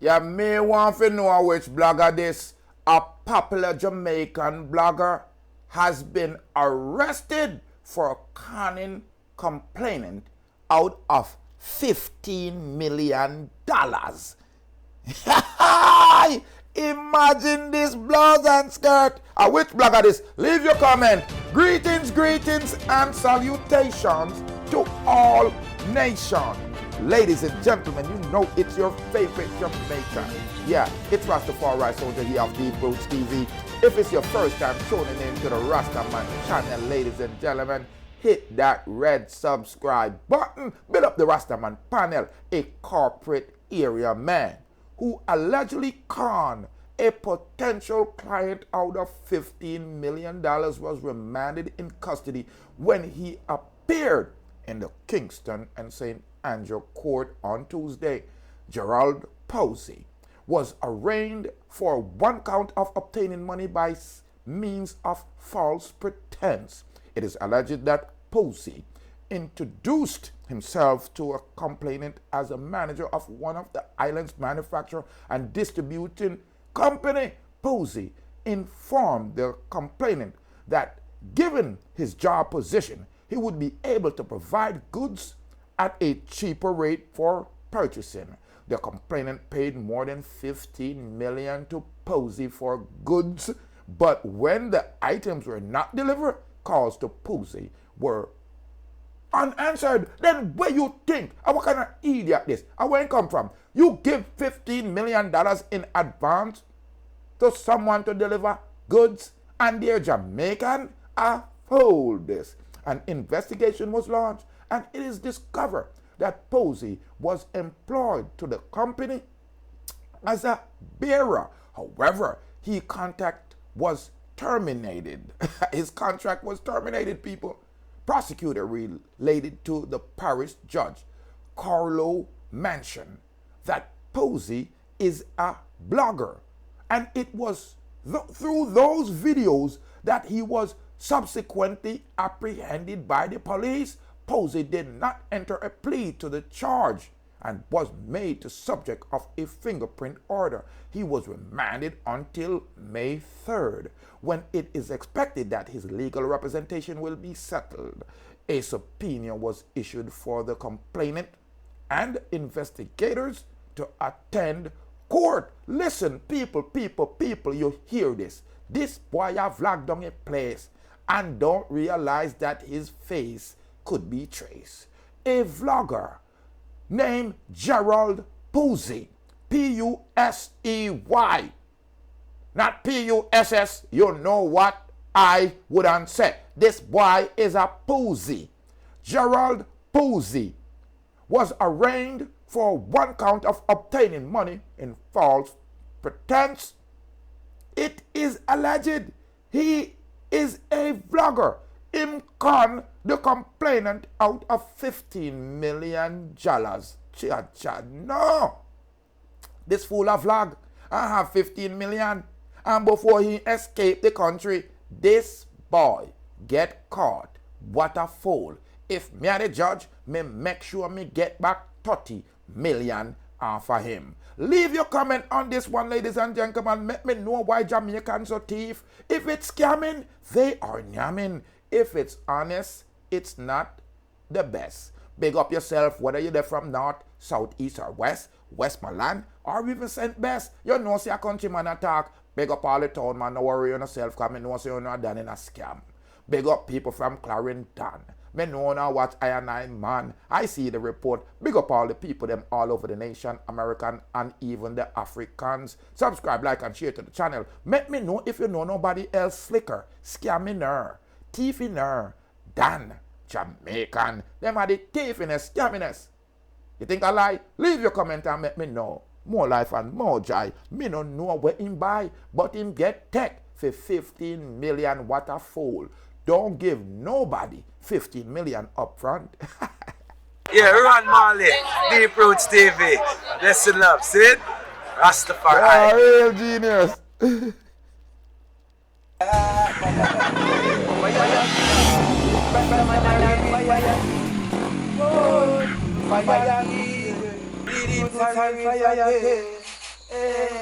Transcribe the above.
You may want to know which blogger this. A popular Jamaican blogger has been arrested for conning complainant out of $15 million. Imagine this blouse and skirt. Which blogger this? Leave your comment. Greetings, greetings, and salutations to all nations. Ladies and gentlemen, you know it's your favorite Jamaican. Yeah, it's Rastafari Soldier here of Deep Roots TV. If it's your first time tuning in to the Rastaman channel, ladies and gentlemen, hit that red subscribe button. Build up the Rastaman panel, a corporate area man who allegedly conned a potential client out of $15 million was remanded in custody when he appeared in the Kingston and St. Andrew court on Tuesday. Gerald Pusey was arraigned for one count of obtaining money by means of false pretense. It is alleged that Pusey introduced himself to a complainant as a manager of one of the island's manufacturing and distributing company. Pusey informed the complainant that given his job position, he would be able to provide goods at a cheaper rate for purchasing. The complainant paid more than $15 million to Pusey for goods, but when the items were not delivered, calls to Pusey were unanswered. Then where you think? What kind of idiot this? Where it come from? You give $15 million in advance to someone to deliver goods and they're Jamaican? Hold this. An investigation was launched and it is discovered that Pusey was employed to the company as a bearer. However, his contract was terminated. His contract was terminated, people. Prosecutor related to the Parish judge, Carlo Mason, that Pusey is a blogger. And it was through those videos that he was subsequently apprehended by the police. Pusey did not enter a plea to the charge and was made the subject of a fingerprint order. He was remanded until May 3rd, when it is expected that his legal representation will be settled. A subpoena was issued for the complainant and investigators to attend court. Listen, people, you hear this. This boy have vlogged on a place and don't realize that his face could be traced. A vlogger named Gerald Pusey, P-U-S-E-Y, not P-U-S-S, you know what I wouldn't say. This boy is a Pusey. Gerald Pusey was arraigned for one count of obtaining money in false pretense. It is alleged he is a vlogger. Him con the complainant out of $15 million. No. This fool a vlog. I have 15 million. And before he escaped the country, this boy get caught. What a fool. If me are the judge, me make sure me get back 30 million for him. Leave your comment on this one, ladies and gentlemen. Let me know why Jamaicans are thief. If it's scamming, they are nyamming. If it's honest, it's not the best. Big up yourself, whether you're there from north, south, east, or west, Westmoreland, or even St. Bess. You know, see a countryman attack. Big up all the town, man. No worry on yourself, because I know you're not done in a scam. Big up people from Clarendon. Me know now what I and I, man. I see the report. Big up all the people, them all over the nation, American and even the Africans. Subscribe, like, and share to the channel. Let me know if you know nobody else slicker, scamming, thiefing, than Jamaican. Them are the thiefiness, scamminess. You think I lie? Leave your comment and let me know. More life and more joy. Me no know where him buy, but him get tech for 15 million. What a fool. Don't give nobody 15 million up front. Yeah, Ron Marley, Deep Roots TV. Listen up, see? Rastafari. Real genius. Hey.